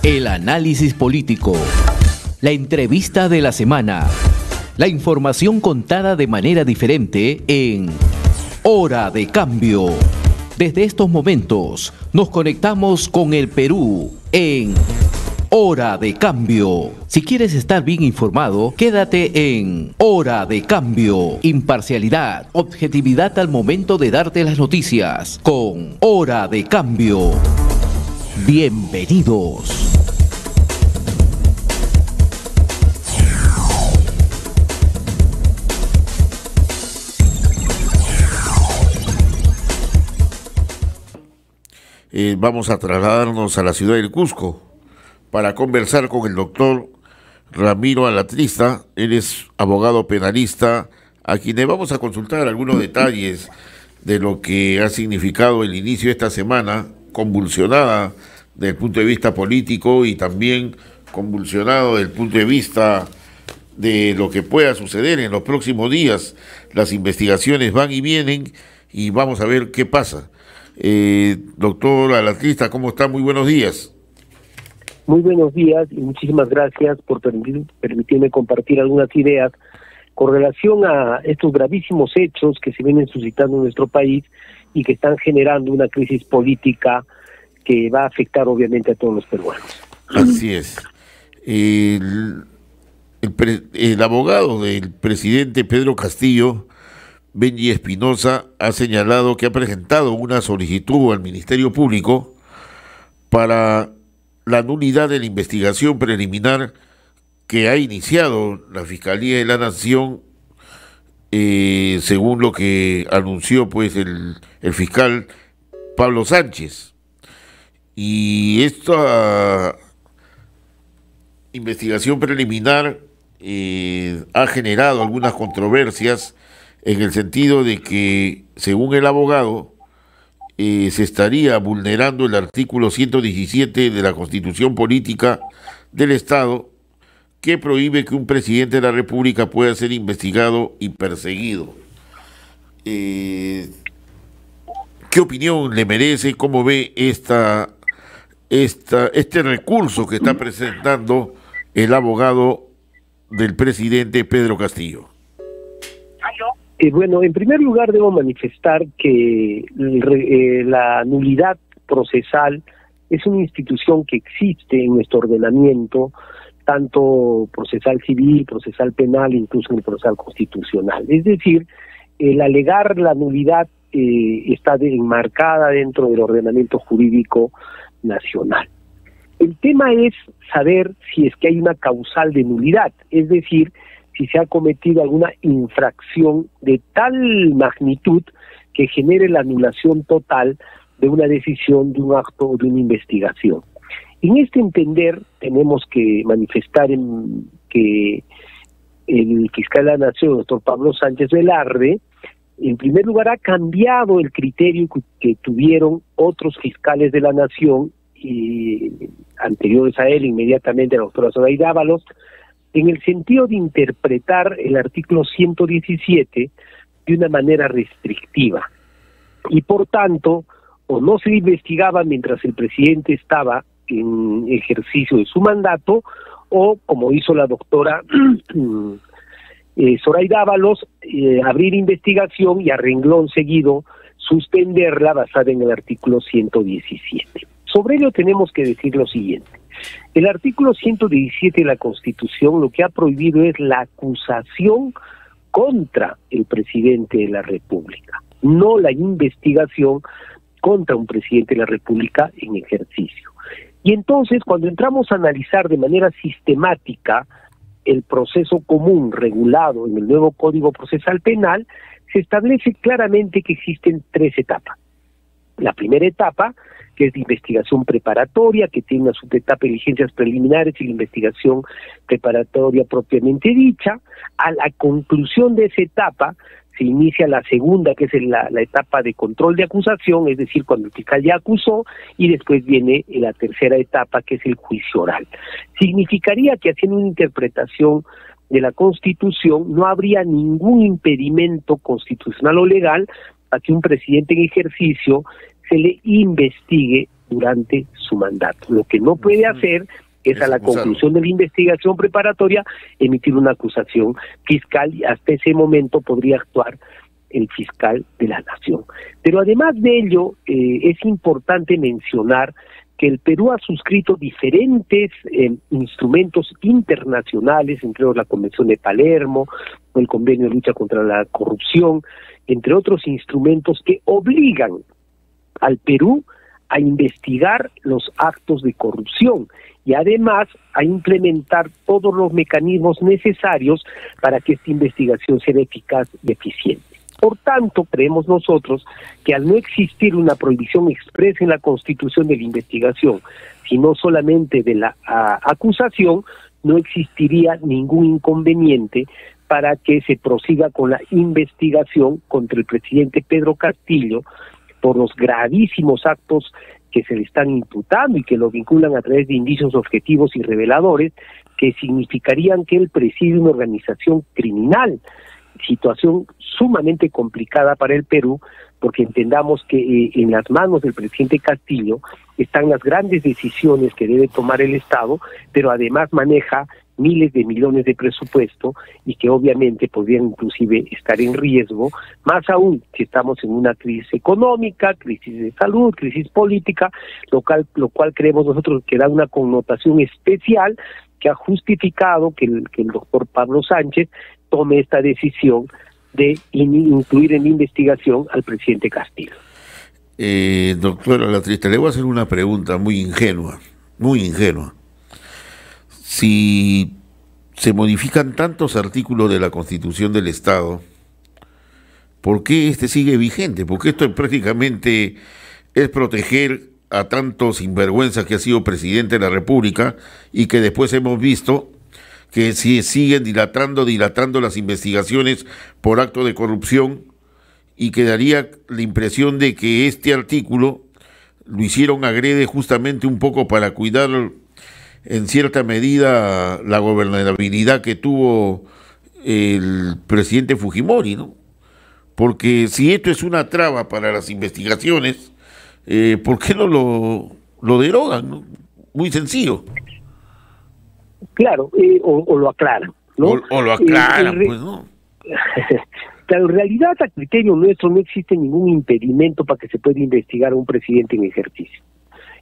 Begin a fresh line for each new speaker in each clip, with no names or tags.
El análisis político, la entrevista de la semana, la información contada de manera diferente en Hora de Cambio. Desde estos momentos nos conectamos con el Perú en Hora de Cambio. Si quieres estar bien informado, quédate en Hora de Cambio. Imparcialidad, objetividad al momento de darte las noticias con Hora de Cambio. Bienvenidos.
Vamos a trasladarnos a la ciudad del Cusco para conversar con el doctor Ramiro Alatrista. Él es abogado penalista, a quien le vamos a consultar algunos detalles de lo que ha significado el inicio de esta semana, convulsionada desde el punto de vista político y también convulsionado desde el punto de vista de lo que pueda suceder en los próximos días. Las investigaciones van y vienen y vamos a ver qué pasa. Doctor Alatrista, ¿cómo está? Muy buenos días.
Muy buenos días y muchísimas gracias por permitirme compartir algunas ideas con relación a estos gravísimos hechos que se vienen suscitando en nuestro país y que están generando una crisis política que va a afectar obviamente a todos los peruanos.
Así es. El abogado del presidente Pedro Castillo, Benji Espinosa, ha señalado que ha presentado una solicitud al Ministerio Público para la nulidad de la investigación preliminar que ha iniciado la Fiscalía de la Nación, según lo que anunció pues el fiscal Pablo Sánchez. Y esta investigación preliminar ha generado algunas controversias, en el sentido de que, según el abogado, se estaría vulnerando el artículo 117 de la Constitución Política del Estado, que prohíbe que un presidente de la República pueda ser investigado y perseguido. ¿Qué opinión le merece? ¿Cómo ve este recurso que está presentando el abogado del presidente Pedro Castillo?
Bueno, en primer lugar debo manifestar que la nulidad procesal es una institución que existe en nuestro ordenamiento, tanto procesal civil, procesal penal, incluso en el procesal constitucional. Es decir, el alegar la nulidad está enmarcada dentro del ordenamiento jurídico nacional. El tema es saber si es que hay una causal de nulidad, es decir, si se ha cometido alguna infracción de tal magnitud que genere la anulación total de una decisión, de un acto o de una investigación. En este entender tenemos que manifestar que el fiscal de la Nación, doctor Pablo Sánchez Velarde, en primer lugar ha cambiado el criterio que tuvieron otros fiscales de la Nación anteriores a él, inmediatamente la doctora Zoraida Ábalos, en el sentido de interpretar el artículo 117 de una manera restrictiva. Y por tanto, o no se investigaba mientras el presidente estaba en ejercicio de su mandato, o como hizo la doctora Zoraida Ábalos, abrir investigación y a renglón seguido suspenderla basada en el artículo 117. Sobre ello tenemos que decir lo siguiente. El artículo 117 de la Constitución lo que ha prohibido es la acusación contra el presidente de la República, no la investigación contra un presidente de la República en ejercicio. Y entonces, cuando entramos a analizar de manera sistemática el proceso común regulado en el nuevo Código Procesal Penal, se establece claramente que existen tres etapas. La primera etapa, que es de investigación preparatoria, que tiene una subetapa de diligencias preliminares y la investigación preparatoria propiamente dicha. A la conclusión de esa etapa se inicia la segunda, que es la etapa de control de acusación, es decir, cuando el fiscal ya acusó, y después viene la tercera etapa, que es el juicio oral. Significaría que, haciendo una interpretación de la Constitución, no habría ningún impedimento constitucional o legal a que un presidente en ejercicio se le investigue durante su mandato. Lo que no puede hacer es a la conclusión de la investigación preparatoria emitir una acusación fiscal, y hasta ese momento podría actuar el fiscal de la Nación. Pero además de ello, es importante mencionar que el Perú ha suscrito diferentes instrumentos internacionales, entre ellos la Convención de Palermo, el Convenio de Lucha contra la Corrupción, entre otros instrumentos que obligan al Perú a investigar los actos de corrupción y además a implementar todos los mecanismos necesarios para que esta investigación sea eficaz y eficiente. Por tanto, creemos nosotros que al no existir una prohibición expresa en la Constitución de la investigación, sino solamente de la acusación, no existiría ningún inconveniente para que se prosiga con la investigación contra el presidente Pedro Castillo por los gravísimos actos que se le están imputando y que lo vinculan a través de indicios objetivos y reveladores que significarían que él preside una organización criminal, situación sumamente complicada para el Perú, porque entendamos que en las manos del presidente Castillo están las grandes decisiones que debe tomar el Estado, pero además maneja miles de millones de presupuesto y que obviamente podrían inclusive estar en riesgo, más aún si estamos en una crisis económica, crisis de salud, crisis política, lo cual creemos nosotros que da una connotación especial que ha justificado que el doctor Pablo Sánchez tome esta decisión de incluir en la investigación al presidente Castillo.
Doctora Alatrista, le voy a hacer una pregunta muy ingenua, muy ingenua. Si se modifican tantos artículos de la Constitución del Estado, ¿por qué este sigue vigente? Porque esto prácticamente es proteger a tantos sinvergüenzas que ha sido presidente de la República y que después hemos visto que si siguen dilatando las investigaciones por acto de corrupción, y que daría la impresión de que este artículo lo hicieron agrede justamente un poco para cuidar en cierta medida la gobernabilidad que tuvo el presidente Fujimori, ¿no? Porque si esto es una traba para las investigaciones, ¿por qué no lo derogan, ¿no? Muy sencillo.
Claro, o lo aclaran, ¿no?
O lo aclaran, pues, ¿no?
Claro, en realidad, a criterio nuestro, no existe ningún impedimento para que se pueda investigar a un presidente en ejercicio.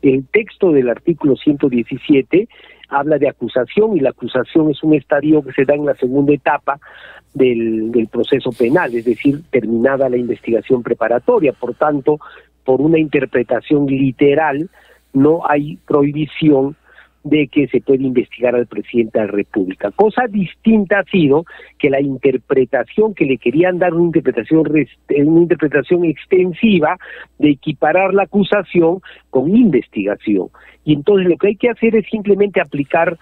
El texto del artículo 117 habla de acusación, y la acusación es un estadio que se da en la segunda etapa del proceso penal, es decir, terminada la investigación preparatoria. Por tanto, por una interpretación literal, no hay prohibición de que se puede investigar al presidente de la República. Cosa distinta ha sido que la interpretación que le querían dar, una interpretación extensiva de equiparar la acusación con investigación. Y entonces lo que hay que hacer es simplemente aplicar,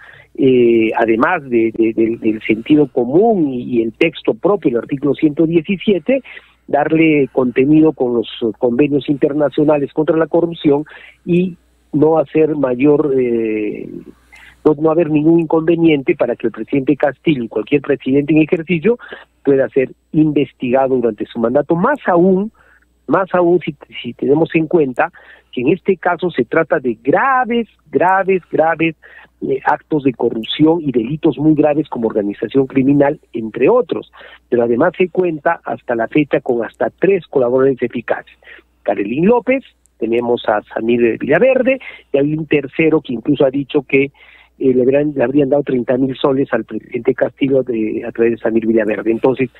además del sentido común y el texto propio del artículo 117, darle contenido con los convenios internacionales contra la corrupción y no hacer no haber ningún inconveniente para que el presidente Castillo y cualquier presidente en ejercicio pueda ser investigado durante su mandato, más aún si tenemos en cuenta que en este caso se trata de graves actos de corrupción y delitos muy graves como organización criminal, entre otros, pero además se cuenta hasta la fecha con hasta 3 colaboradores eficaces: Carolín López, tenemos a Samir Villaverde, y hay un tercero que incluso ha dicho que le habrían dado 30,000 soles al presidente Castillo a través de Samir Villaverde. Entonces,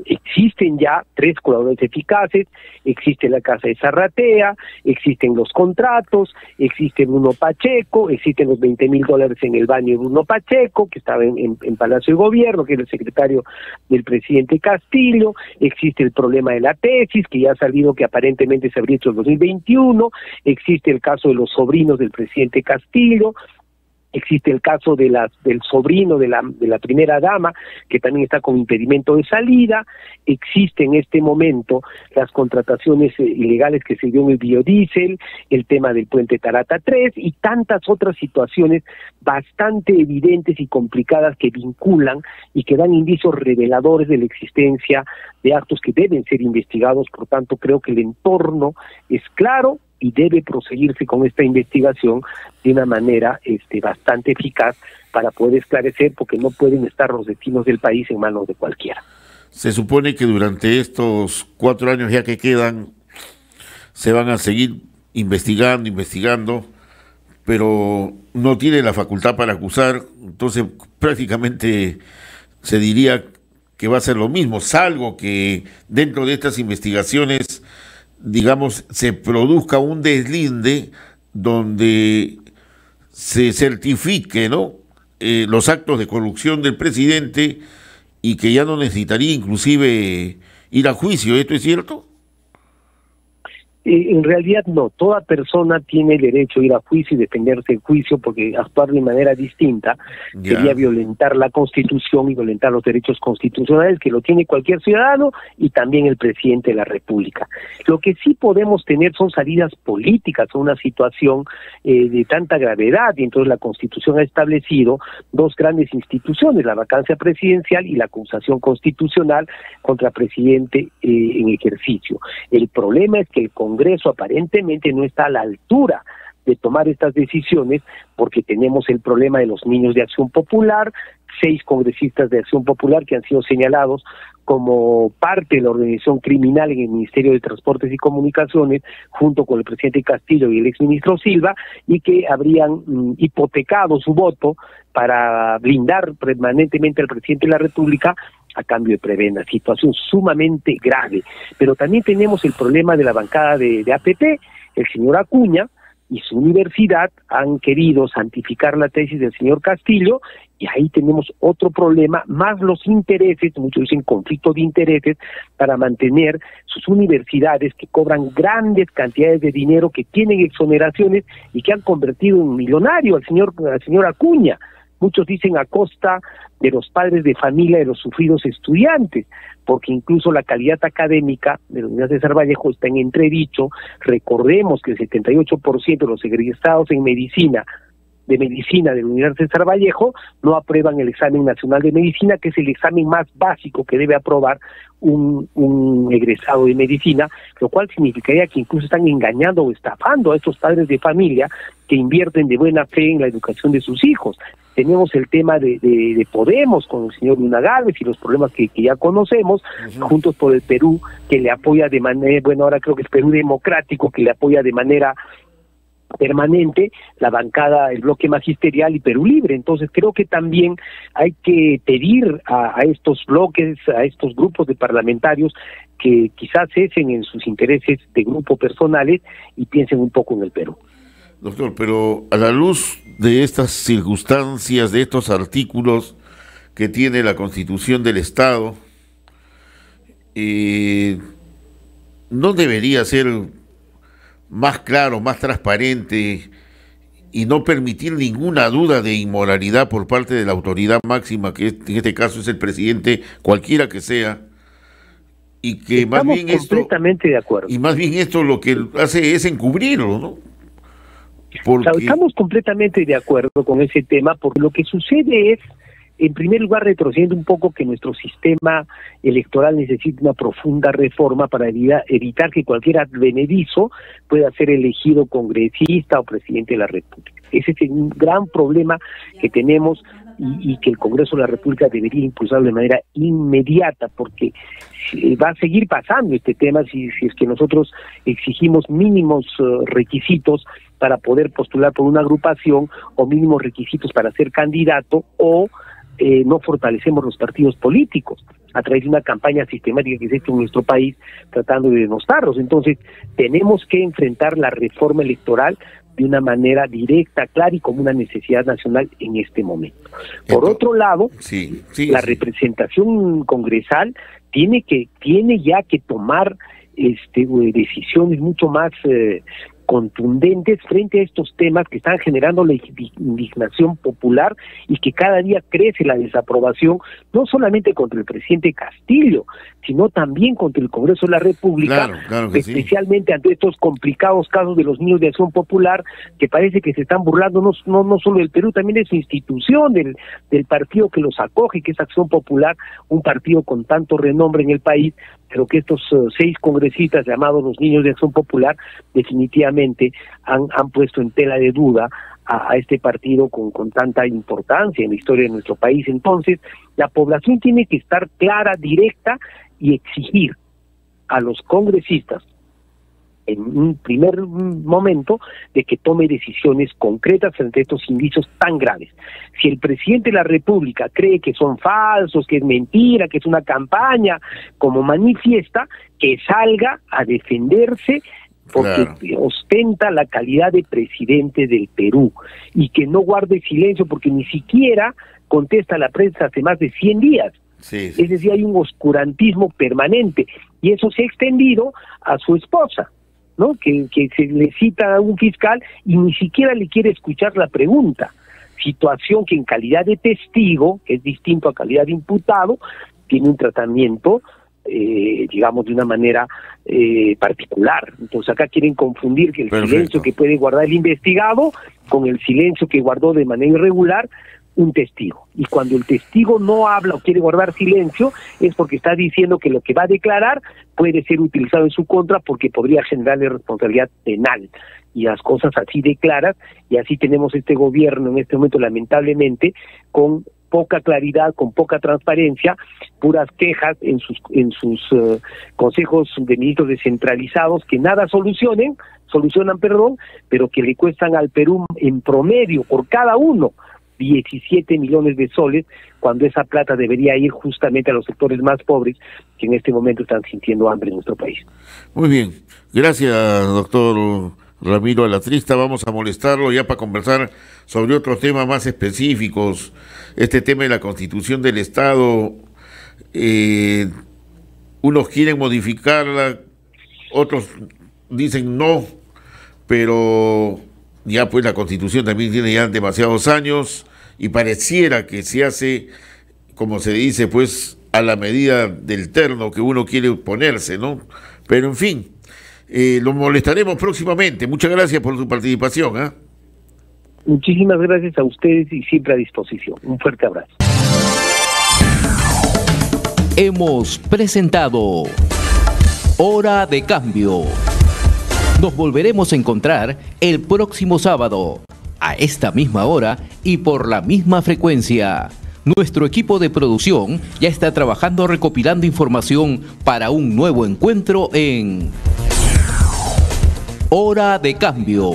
existen ya 3 colaboradores eficaces, existe la Casa de Zarratea, existen los contratos, existe Bruno Pacheco, existen los $20,000 en el baño de Bruno Pacheco, que estaba en Palacio de Gobierno, que era el secretario del presidente Castillo, existe el problema de la tesis, que ya ha salido que aparentemente se habría hecho en 2021, existe el caso de los sobrinos del presidente Castillo, existe el caso del sobrino de la primera dama, que también está con impedimento de salida. Existe en este momento las contrataciones ilegales que se dio en el biodiesel, el tema del puente Tarata 3 y tantas otras situaciones bastante evidentes y complicadas que vinculan y que dan indicios reveladores de la existencia de actos que deben ser investigados. Por tanto, creo que el entorno es claro, y debe proseguirse con esta investigación de una manera bastante eficaz para poder esclarecer, porque no pueden estar los destinos del país en manos de cualquiera.
Se supone que durante estos 4 años ya que quedan, se van a seguir investigando, pero no tiene la facultad para acusar, entonces prácticamente se diría que va a ser lo mismo, salvo que dentro de estas investigaciones, digamos, se produzca un deslinde donde se certifique, ¿no?, los actos de corrupción del presidente y que ya no necesitaría inclusive ir a juicio. ¿Esto es cierto?
En realidad no, toda persona tiene derecho a ir a juicio y defenderse en juicio, porque actuar de manera distinta sería violentar la Constitución y violentar los derechos constitucionales que lo tiene cualquier ciudadano y también el presidente de la República. Lo que sí podemos tener son salidas políticas a una situación de tanta gravedad, y entonces la Constitución ha establecido 2 grandes instituciones, la vacancia presidencial y la acusación constitucional contra presidente en ejercicio. El problema es que el Congreso aparentemente no está a la altura de tomar estas decisiones, porque tenemos el problema de los niños de Acción Popular, 6 congresistas de Acción Popular que han sido señalados como parte de la organización criminal en el Ministerio de Transportes y Comunicaciones, junto con el presidente Castillo y el exministro Silva, y que habrían hipotecado su voto para blindar permanentemente al presidente de la República a cambio de prebenda. Situación sumamente grave. Pero también tenemos el problema de la bancada de APP. El señor Acuña y su universidad han querido santificar la tesis del señor Castillo, y ahí tenemos otro problema, más los intereses, muchos dicen conflicto de intereses, para mantener sus universidades que cobran grandes cantidades de dinero, que tienen exoneraciones y que han convertido en millonario al señor Acuña. Muchos dicen a costa de los padres de familia de los sufridos estudiantes, porque incluso la calidad académica de la Universidad de César Vallejo está en entredicho. Recordemos que el 78% de los egresados en medicina de la Universidad de César Vallejo no aprueban el examen nacional de medicina, que es el examen más básico que debe aprobar un egresado de medicina, lo cual significaría que incluso están engañando o estafando a estos padres de familia que invierten de buena fe en la educación de sus hijos. Tenemos el tema de Podemos con el señor Luna Gálvez y los problemas que ya conocemos, Juntos por el Perú, que le apoya de manera, bueno, ahora creo que es Perú Democrático, que le apoya de manera permanente la bancada, el bloque magisterial, y Perú Libre. Entonces creo que también hay que pedir a estos bloques, a estos grupos de parlamentarios, que quizás cesen en sus intereses de grupo personales y piensen un poco en el Perú.
Doctor, pero a la luz de estas circunstancias, de estos artículos que tiene la Constitución del Estado, ¿no debería ser más claro, más transparente y no permitir ninguna duda de inmoralidad por parte de la autoridad máxima, que en este caso es el presidente, cualquiera que sea, y que
Estamos
más bien
completamente de acuerdo.
Y más bien esto lo que hace es encubrirlo, ¿no?
Porque estamos completamente de acuerdo con ese tema, porque lo que sucede es, en primer lugar, retrocediendo un poco, que nuestro sistema electoral necesita una profunda reforma para evitar que cualquier advenedizo pueda ser elegido congresista o presidente de la República. Ese es un gran problema que tenemos, y que el Congreso de la República debería impulsarlo de manera inmediata, porque va a seguir pasando este tema si es que nosotros exigimos mínimos requisitos para poder postular por una agrupación, o mínimos requisitos para ser candidato, o no fortalecemos los partidos políticos a través de una campaña sistemática que existe en nuestro país tratando de denostarlos. Entonces tenemos que enfrentar la reforma electoral de una manera directa, clara y como una necesidad nacional en este momento. Por otro lado, la representación congresal tiene ya que tomar decisiones mucho más contundentes frente a estos temas que están generando la indignación popular, y que cada día crece la desaprobación, no solamente contra el presidente Castillo, sino también contra el Congreso de la República,
claro que
especialmente ante estos complicados casos de los niños de Acción Popular, que parece que se están burlando no solo del Perú, también de su institución, del partido que los acoge, que es Acción Popular, un partido con tanto renombre en el país, Creo que estos 6 congresistas llamados los Niños de Acción Popular definitivamente han puesto en tela de duda a este partido con tanta importancia en la historia de nuestro país. Entonces, la población tiene que estar clara, directa y exigir a los congresistas en un primer momento de que tome decisiones concretas frente a estos indicios tan graves. Si el presidente de la República cree que son falsos, que es mentira, que es una campaña, como manifiesta, que salga a defenderse porque ostenta la calidad de presidente del Perú, y que no guarde silencio porque ni siquiera contesta a la prensa hace más de 100 días.
Sí.
Es decir, hay un oscurantismo permanente, y eso se ha extendido a su esposa, ¿no? Que se le cita a un fiscal y ni siquiera le quiere escuchar la pregunta. Situación que en calidad de testigo, que es distinto a calidad de imputado, tiene un tratamiento, digamos, de una manera particular. Entonces acá quieren confundir que el silencio que puede guardar el investigado con el silencio que guardó de manera irregular un testigo. Y cuando el testigo no habla o quiere guardar silencio, es porque está diciendo que lo que va a declarar puede ser utilizado en su contra porque podría generarle responsabilidad penal. Y las cosas así de claras, y así tenemos este gobierno en este momento, lamentablemente, con poca claridad, con poca transparencia, puras quejas en sus consejos de ministros descentralizados que nada solucionan, pero que le cuestan al Perú en promedio por cada uno 17 millones de soles, cuando esa plata debería ir justamente a los sectores más pobres que en este momento están sintiendo hambre en nuestro país.
Muy bien, gracias, doctor Ramiro Alatrista. Vamos a molestarlo ya para conversar sobre otros temas más específicos. Este tema de la Constitución del Estado, unos quieren modificarla, otros dicen no, pero ya pues la Constitución también tiene ya demasiados años y pareciera que se hace, como se dice, pues a la medida del terno que uno quiere ponerse, ¿no? Pero en fin, lo molestaremos próximamente. Muchas gracias por su participación, ¿eh?
Muchísimas gracias a ustedes y siempre a disposición. Un fuerte abrazo.
Hemos presentado Hora de Cambio. Nos volveremos a encontrar el próximo sábado, a esta misma hora y por la misma frecuencia. Nuestro equipo de producción ya está trabajando recopilando información para un nuevo encuentro en Hora de Cambio.